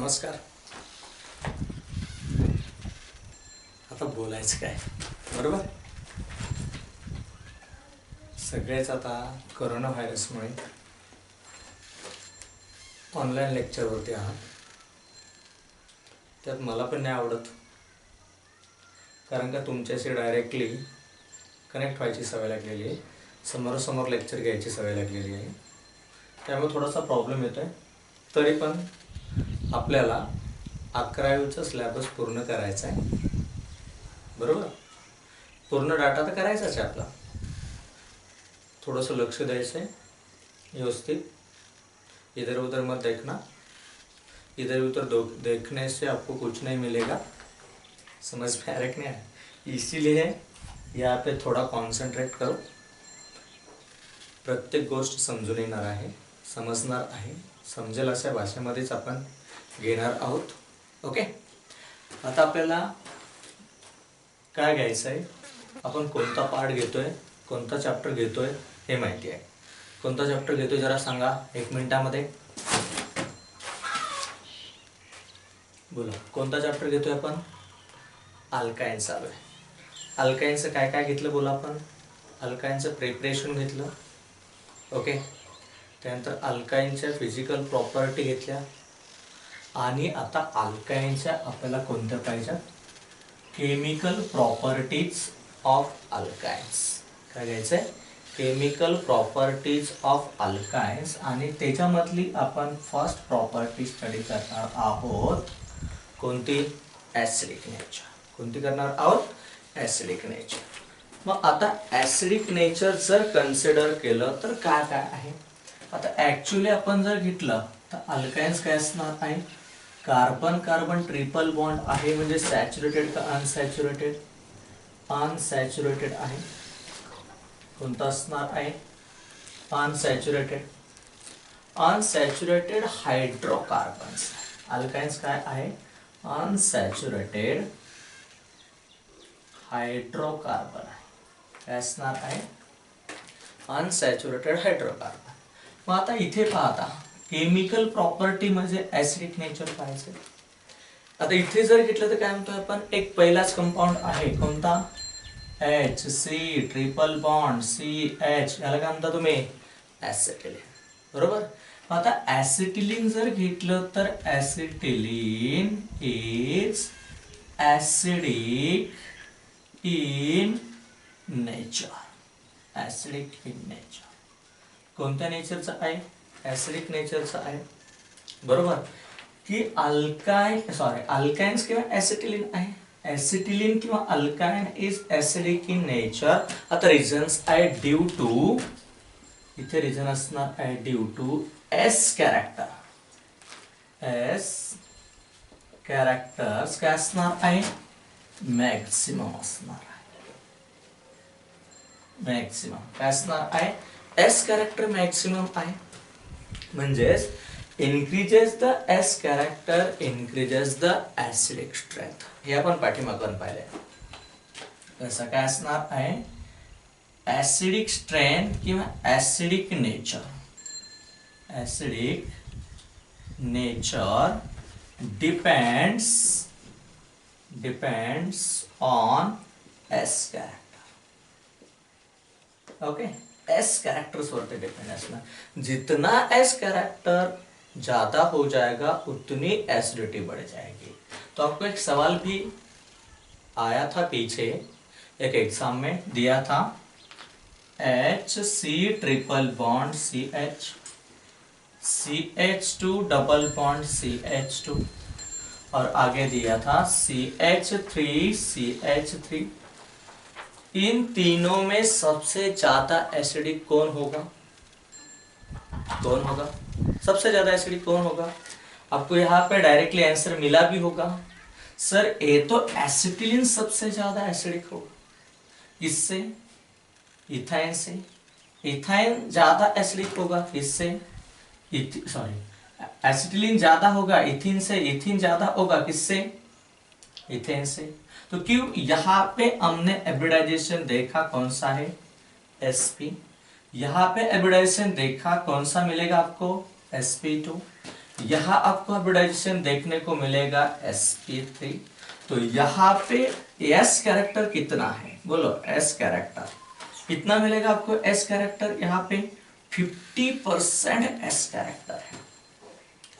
नमस्कार. आता बोलायचं काय, बरोबर. सगळेच आता कोरोना व्हायरसमुळे ऑनलाईन लेक्चरवरती आहात. त्यात मला पण नाही आवडत, कारण का तुमच्याशी डायरेक्टली कनेक्ट व्हायची सवय लागलेली आहे, समोरासमोर लेक्चर घ्यायची सवय लागलेली आहे. त्यामुळे थोडासा प्रॉब्लेम येतो आहे. तरी पण आपल्याला 11वीचा सिलेबस पूर्ण करायचा आहे, बरोबर. पूर्ण डाटा तर करायचाच आहे आपला. थोडंसं लक्ष द्यायचं आहे व्यवस्थित. इधर उधर मत देखना. इधर उधर देखने से आपको कुछ नहीं मिलेगा. समझ में आ रहा कि नहीं? इसीलिए यहाँ पे थोड़ा कॉन्सन्ट्रेट करो. प्रत्येक गोष्ट समजून येणार आहे, समजणार आहे. समजेल अशा भाषेमध्येच आपण घेणार आहोत. ओके. आता आपल्याला काय घ्यायचं आहे, आपण कोणता पार्ट घेतोय, कोणता चॅप्टर घेतोय हे माहिती आहे. कोणता चॅप्टर घेतोय जरा सांगा 1 मिनिटामध्ये. बोला, कोणता चॅप्टर घेतोय आपण? अल्काइन चालू आहे. अल्काइनचं काय काय घेतलं बोला आपण? अल्काइनचं प्रिपरेशन घेतलं, ओके. त्यानंतर अल्काइनच्या फिजिकल प्रॉपर्टी घेतल्या. आणि आता अल्काइनच्या आपल्याला कोणत्या पाहिजे? Chemical properties of alkynes. काय घ्यायचं आहे? Chemical properties of alkynes. आणि त्याच्यामधली आपण फर्स्ट प्रॉपर्टी स्टडी करणार आहोत. कोणती? Acidic nature. कोणती करणार आहोत? Acidic nature. मग आता ॲसिडिक नेचर जर कन्सिडर केलं तर काय काय आहे? आता ॲक्च्युली आपण जर घेतलं तर अल्काइन्स काय असणार आहे? कार्बन कार्बन ट्रिपल बॉन्ड आहे, म्हणजे सॅच्युरेटेड का अनसॅच्युरेटेड? अनसॅच्युरेटेड आहे. कोणता असणार आहे? अनसॅच्युरेटेड. Unsaturated hydrocarbons. अल्काइन्स काय आहे? अनसॅच्युरेटेड हायड्रोकार्बन आहे. काय असणार आहे? Unsaturated hydrocarbon. मग आता इथे पाहता केमिकल प्रॉपर्टी म्हणजे ॲसिडिक नेचर पाहायचं. आता इथे जर घेतलं तर काय म्हणतो आपण? एक पहिलाच कंपाऊंड आहे, कोणता? HC triple bond CH. याला काय म्हणता तुम्ही? ॲसिटिलीन, बरोबर. आता ॲसिटिलीन जर घेतलं तर acetylene is acidic in nature. Acidic in nature. कोणत्या नेचरचा आहे? ॲसिडिक नेचरचा आहे, बरोबर. की अल्काइन्स किंवा ॲसिटिलीन आहे. ॲसिटिलीन किंवा alkyne is acidic in nature. आता रिझन्स आहे ड्यू टू, इथे रिझन असणार आहे due to S character. S characters काय असणार आहे? मॅक्सिमम असणार आहे. मॅक्सिमम काय असणार आहे? एस कॅरेक्टर मॅक्सिमम आहे. म्हणजेच increases the s character increases the acidic strength. हे आपण पाठीमागून पाहिलंय. कसं काय असणार आहे? ॲसिडिक स्ट्रेंथ किंवा acidic nature. Acidic nature depends on s character. Okay. S characters वरते डिपेंड असना. जितना एस कैरेक्टर ज्यादा हो जाएगा उतनी एसिडिटी बढ़ जाएगी. तो आपको एक सवाल भी आया था पीछे, एक एग्जाम में दिया था. HC triple bond CH, CH2 double bond CH2 और आगे दिया था CH3 CH3. इन तीनों में सबसे ज्यादा एसिडिक कौन होगा? कौन होगा सबसे ज्यादा एसिडिक? कौन होगा? आपको यहाँ पे डायरेक्टली आंसर मिला भी होगा. सर ये तो एसिटिलीन सबसे ज्यादा एसिडिक होगा. इससे? इथाइन से. इथाइन ज्यादा एसिडिक होगा. इससे? एसिटिलीन ज्यादा होगा इथिन से. इथिन ज्यादा होगा किससे? इथेन से. तो क्यों? यहां पे हमने एब्रिडाइजेशन देखा कौन सा है? sp. यहां पे एब्रिडाइजेशन देखा कौन सा मिलेगा आपको? sp2. यहाँ आपको हाइब्रिडाइजेशन देखने को मिलेगा sp3। तो यहाँ पे s कैरेक्टर कितना है, बोलो s कैरेक्टर कितना मिलेगा आपको। s कैरेक्टर यहाँ पे 50% s कैरेक्टर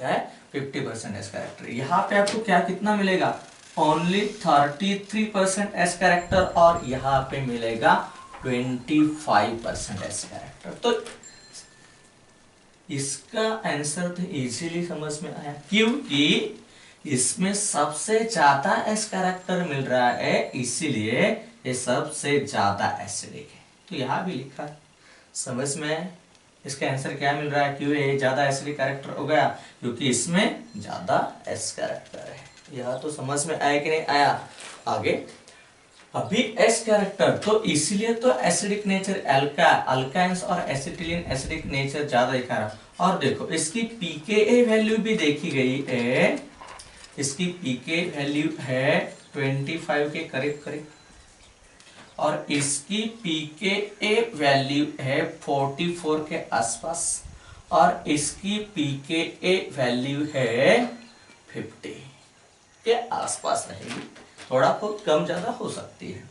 है 50% एस कैरेक्टर। यहाँ पे आपको क्या कितना मिलेगा, ओनली 33% एस कैरेक्टर, और यहाँ पे मिलेगा 25% एस कैरेक्टर। तो इसका आंसर तो इजीली समझ में आया, क्योंकि इसमें सबसे ज्यादा एस कैरेक्टर मिल रहा है, इसीलिए ये सबसे ज्यादा एसिडिक है। तो यहाँ भी लिखा है, समझ में इसका आंसर क्या मिल रहा है, क्यों ये ज्यादा एसिडिक कैरेक्टर हो गया, क्योंकि इसमें ज्यादा एस कैरेक्टर है। यह तो समझ में आया कि नहीं आया। आगे अभी एस कैरेक्टर, तो इसीलिए तो एसिडिक नेचर अल्काइंस और एसिटिलीन एसिडिक नेचर ज्यादा दिखा रहा। और देखो इसकी पीकेए वैल्यू भी देखी गई है, इसकी पीके वैल्यू है 25 के करीब करीब, और इसकी पीकेए वैल्यू है 44 के आसपास, और इसकी पीकेए वैल्यू है 50 के आसपास रहेगी, थोड़ा बहुत कम ज्यादा हो सकती है।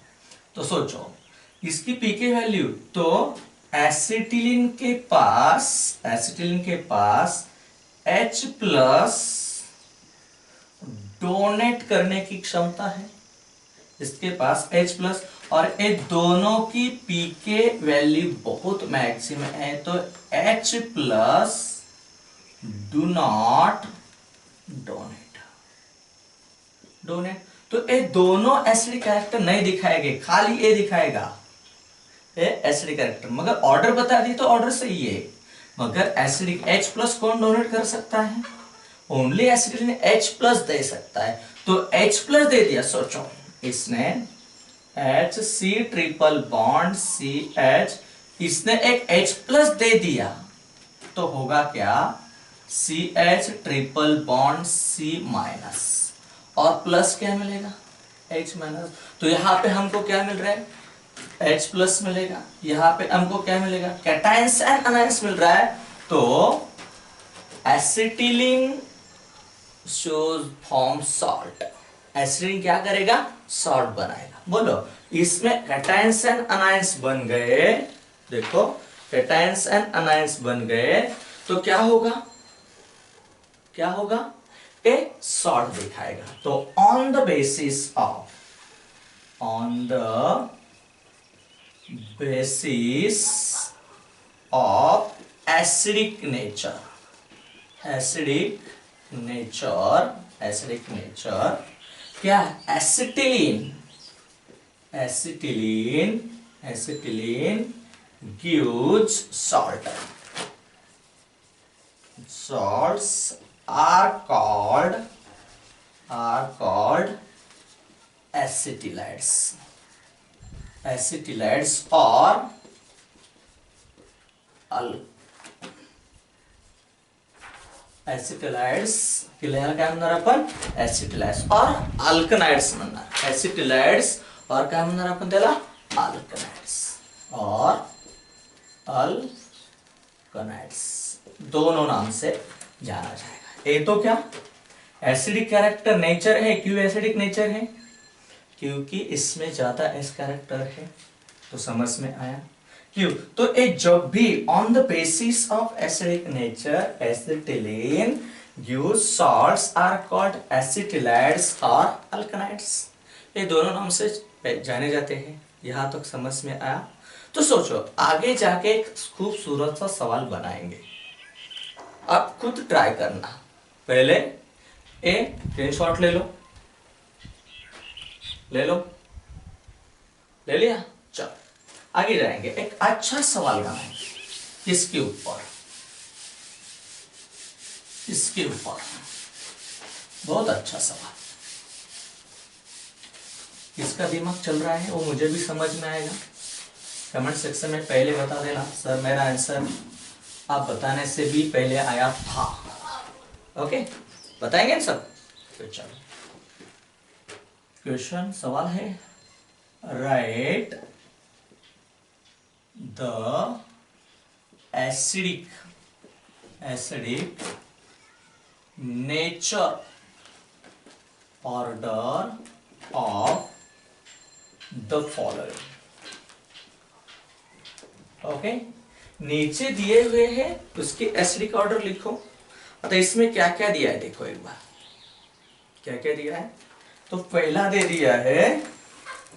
तो सोचो इसकी पीके वैल्यू, तो एसिटिलीन के पास H प्लस डोनेट करने की क्षमता है, इसके पास H प्लस, और ये दोनों की पीके वैल्यू बहुत मैक्सिमम है, तो H plus do not donate. तो ये दोनों एसिडिक कैरेक्टर नहीं दिखाएंगे, खाली ये दिखाएगा ये एसिडिक कैरेक्टर, मगर ऑर्डर बता दी तो ऑर्डर सही है, मगर एसिडिक H प्लस कौन डोनेट कर सकता है, ओनली एसिडिक H प्लस दे सकता है। तो H प्लस दे दिया, सोचो इसने HC ट्रिपल बॉन्ड CH, इसने एक H प्लस दे दिया, तो होगा क्या CH triple bond C minus, और प्लस क्या मिलेगा H माइनस। तो यहां पे हमको क्या मिल रहा है H प्लस मिलेगा, यहां पे हमको क्या मिलेगा कैटायंस एंड अनायंस मिल रहा है। तो acetylene shows form salt, acetylene क्या करेगा सॉल्ट बनाएगा। बोलो इसमें कैटायंस एंड अनायंस बन गए, देखो कैटायंस एंड अनायंस बन गए, तो क्या होगा ए सॉल्ट दिखाएगा। तो on the basis of acidic nature क्या acetylene gives salt. Salts are called acetylides or acetylides clear काय म्हणणार आपण acetylides और अल्कनाइड्स म्हणणार, acetylides और काय म्हणणार आपण त्याला अल्कनाइड्स और अल्कनाइड्स, दोनों नाम से जाना जाएगा। ये तो क्या एसिडिक कैरेक्टर नेचर है, क्यों एसिडिक नेचर है, क्योंकि इसमें ज्यादा एस कैरेक्टर है। तो समझ में आया क्यों। तो ये जब भी on the basis of acidic nature acetylene gives salts are called acetylides और अल्कनाइड्स, ये दोनों नाम से जाने जाते हैं। यहां तक समझ में आया। तो सोचो आगे जाके एक खूबसूरत सा सवाल बनाएंगे, आप खुद ट्राई करना। पहले ए स्क्रीनशॉट ले लिया, चलो आगे जाएंगे। एक अच्छा सवाल बनाएंगे, इसके ऊपर बहुत अच्छा सवाल, किसका दिमाग चल रहा है वो मुझे भी समझ में आएगा। कमेंट सेक्शन में पहले बता देना सर मेरा आंसर आप बताने से भी पहले आया था। ओके बताएंगे सब। तो चलो क्वेश्चन सवाल है, right the acidic nature order of the following. Okay, नीचे दिए हुए हैं उसके एसिडिक ऑर्डर लिखो। तो इसमें क्या क्या दिया है देखो एक बार, क्या क्या दिया है। तो पहला दे दिया है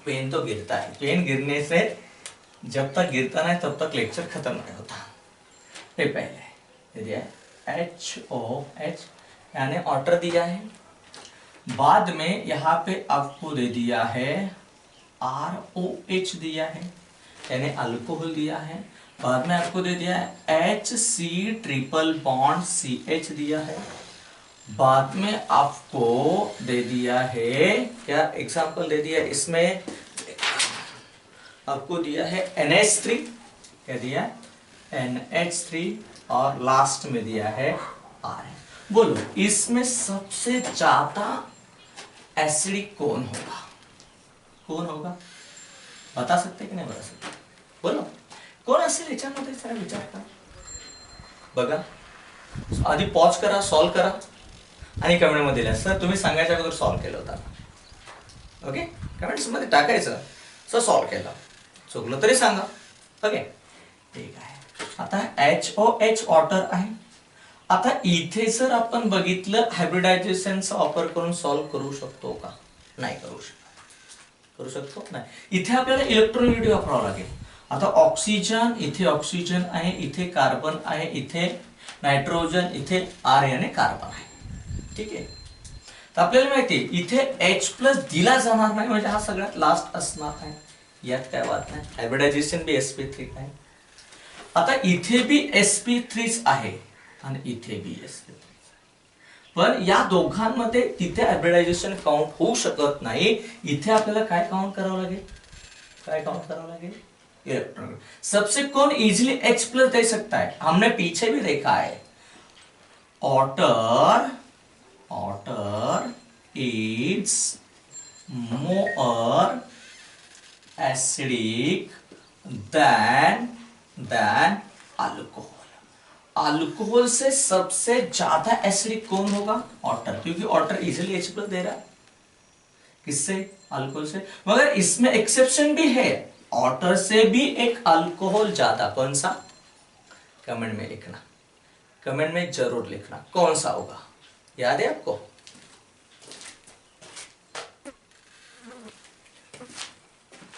पेन तो गिरता है, पेन गिरने से जब तक गिरता नहीं तब तक लेक्चर खत्म नहीं होता। ये पहले दे दिया है HOH यानी ऑर्डर दिया है। बाद में यहाँ पे आपको दे दिया है ROH दिया है यानी अल्कोहल दिया है। बाद में आपको दे दिया है HC ट्रिपल बॉन्ड CH दिया है। बाद में आपको दे दिया है क्या एग्जांपल दे दिया इसमें, आपको दिया है NH3, क्या दिया NH3 और लास्ट में दिया है RN। बोलो इसमें सबसे ज्यादा एसिडिक कौन होगा, कौन होगा बता सकते कि नहीं बता सकते? बोलो कोण असेल याच्यामध्ये, जरा विचार करा बघा। आधी पॉज करा, सॉल्व करा आणि कमेंट मध्ये दिला सर तुम्ही सांगायच्या अगोदर सॉल्व केलं होता। ओके, कमेंट्स मध्ये टाकायचं सर सॉल्व केलं, चुकलं तरी सांगा। ओके ठीक आहे। आता HOH ऑर्डर आहे। आता इथे जर आपण बघितलं हायब्रिडायझेशनचा वापर करून सॉल्व करू शकतो का? नाही करू शकतो, करू शकतो नाही। इथे आपल्याला इलेक्ट्रॉनिक वापरावं लागेल। आता ऑक्सिजन, इथे ऑक्सिजन आहे, इथे कार्बन आहे, इथे नायट्रोजन, इथे R याने कार्बन आहे, ठीक आहे। तर आपल्याला माहिती आहे इथे H+ दिला जाणार नाही म्हणजे हा सगळ्यात लास्ट असणार आहे, यात काय बात नाही। हायब्रिडायझेशन बी sp3 आहे। आता इथे बी sp3 आहे आणि इथे बी sp3 पण या दोघांमध्ये तिथे हायब्रिडायझेशन काउंट होऊ शकत नाही। इथे आपल्याला काय काउंट करावं लागेल, काय काउंट करावं लागेल इलेक्ट्रॉन। सबसे कौन इजीली H+ दे सकता है, हमने पीछे भी देखा है order is more acidic then alcohol. Alcohol से सबसे ज्यादा एसिडिक कौन होगा? ऑर्डर, क्योंकि ऑर्डर इजीली H+ दे रहा है किससे? अल्कोहल से। मगर इसमें एक्सेप्शन भी है, ऑर्डर से भी एक अल्कोहल ज्यादा, कौन सा? कमेंट में लिखना, कमेंट में जरूर लिखना कौन सा होगा, याद है आपको?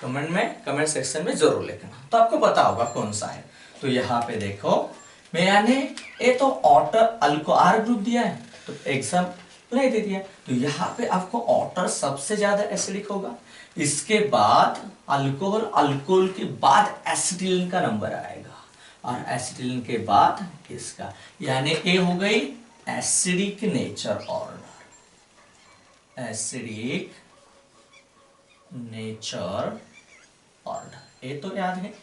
कमेंट में, कमेंट सेक्शन में जरूर लिखना तो आपको पता होगा कौन सा है। तो यहां पे देखो मैंने ये तो ऑर्डर अल्को R ग्रुप दिया है तो एग्जाम नहीं दे दिया, तो यहाँ पे आपको ऑर्डर सबसे ज्यादा एसिडिक होगा। इसके बाद अल्कोहल, अल्कोहल के बाद एसिटिलीन का नंबर आएगा और एसिटिलीन के बाद इसका, यानी ये हो गई acidic nature order, acidic nature order, ये तो याद है।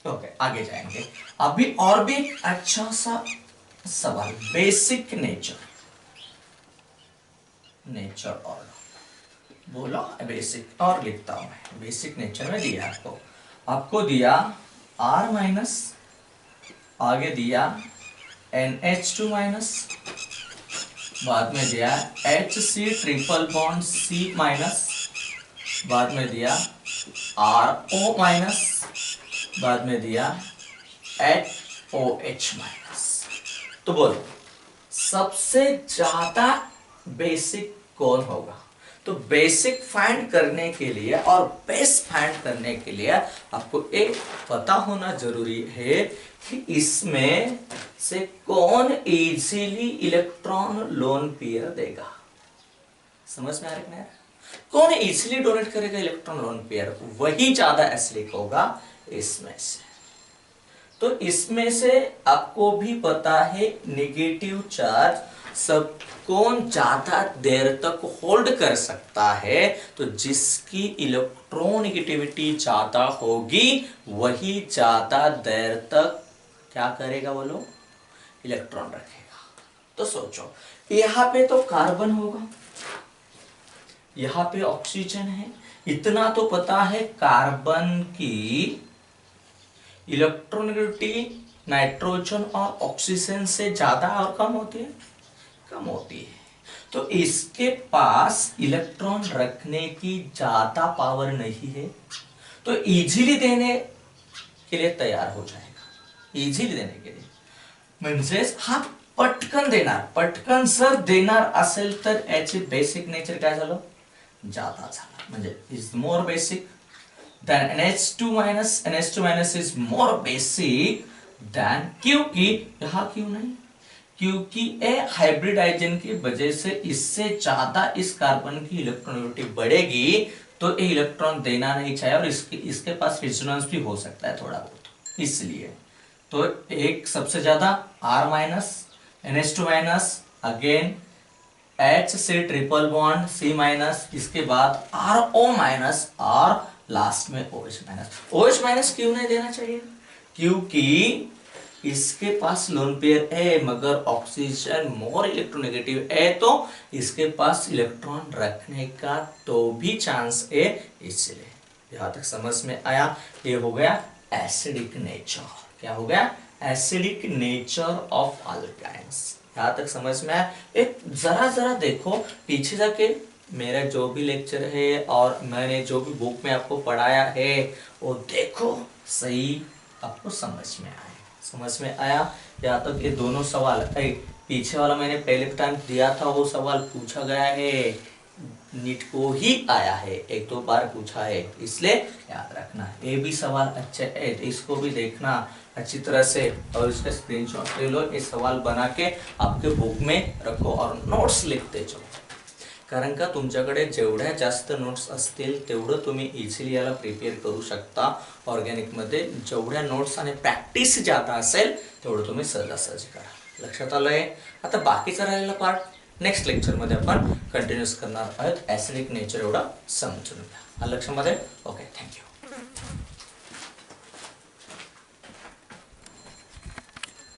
ओके आगे जाएंगे। अभी और भी एक अच्छा सा सवाल, बेसिक नेचर ऑर्डर बोला, बेसिक और लिखता हूं मैं, बेसिक नेचर में दिया आपको दिया R-, आगे दिया NH2-, बाद में दिया HC ट्रिपल बॉन्ड C-, बाद में दिया RO-, बाद में दिया HOH-। तो बोलो सबसे ज्यादा बेसिक कौन होगा? तो बेसिक फाइंड करने के लिए और बेस फाइंड करने के लिए आपको एक पता होना जरूरी है कि इसमें से कौन इजीली इलेक्ट्रॉन लोन पेयर देगा। समझ में आ रहा है? कौन इजीली डोनेट करेगा इलेक्ट्रॉन लोन पेयर, वही ज्यादा एसिडिक होगा इसमें से। तो इसमें से आपको भी पता है नेगेटिव चार्ज सब कौन ज्यादा देर तक होल्ड कर सकता है, तो जिसकी इलेक्ट्रोनेगेटिविटी ज्यादा होगी वही ज्यादा देर तक क्या करेगा बोलो, इलेक्ट्रॉन रखेगा। तो सोचो यहां पे तो कार्बन होगा, यहां पे ऑक्सीजन है, इतना तो पता है कार्बन की इलेक्ट्रोनेगेटिविटी नाइट्रोजन और ऑक्सीजन से ज्यादा और कम होती है, कम होती है, तो इसके पास इलेक्ट्रॉन रखने की ज्यादा पावर नहीं है, तो इजीली देने के लिए तयार हो जाएगा, इजीली देने के लिए म्हणजेच हा पटकन देणार, पटकन जर देणार असेल तर याचे बेसिक नेचर काय झालं, ज्यादा झालं, म्हणजे is more basic than NH2 minus is more basic than, क्योंकि यहां क्यों नहीं, क्योंकि ए हाइब्रिडाइजेशन की वजह से इससे ज्यादा इस कार्बन की इलेक्ट्रॉनिटी बढ़ेगी, तो ये इलेक्ट्रॉन देना नहीं चाहिए और इसके पास रेजोनेंस भी हो सकता है थोड़ा बहुत, इसलिए तो एक सबसे ज्यादा R minus NH2 minus, again H से ट्रिपल बॉन्ड C माइनस, इसके बाद RO माइनस और लास्ट में OH माइनस। OH माइनस क्यों नहीं देना चाहिए, क्योंकि इसके पास लोन पेयर है मगर ऑक्सीजन मोर इलेक्ट्रोनेगेटिव है, तो इसके पास इलेक्ट्रॉन रखने का तो भी चांस है, इसलिए यहां तक समझ में आया। ये हो गया एसिडिक नेचर, क्या हो गया, एसिडिक नेचर ऑफ अल्काइंस। यहां तक समझ में आया। एक जरा देखो पीछे जाके, मेरा जो भी लेक्चर है और मैंने जो भी बुक में आपको पढ़ाया है वो देखो, सही आपको समझ में आया, समझ में आया। यहाँ तक ये दोनों सवाल, पीछे वाला मैंने पहले टाइम दिया था, वो सवाल पूछा गया है, नीट को ही आया है, एक दो बार पूछा है, इसलिए याद रखना। ये भी सवाल अच्छे है, इसको भी देखना अच्छी तरह से और इसका स्क्रीनशॉट ले लो, ये सवाल बना के आपके बुक में रखो और नोट्स लिखते जाओ, कारण का तुमच्याकडे जेवढ्या जास्त नोट्स असतील तेवढं तुम्ही इझिली याला प्रिपेअर करू शकता ऑर्गॅनिकमध्ये। जेवढ्या नोट्स आणि प्रॅक्टिस ज्यादा असेल तेवढं तुम्ही सहजासहजी करा। लक्षात आलंय। आता बाकीचा राहिलेला पार्ट नेक्स्ट लेक्चरमध्ये आपण कंटिन्यूस करणार आहोत। ऍसिडिक नेचर एवढा समजून घ्या, लक्षामध्ये। Okay, thank you.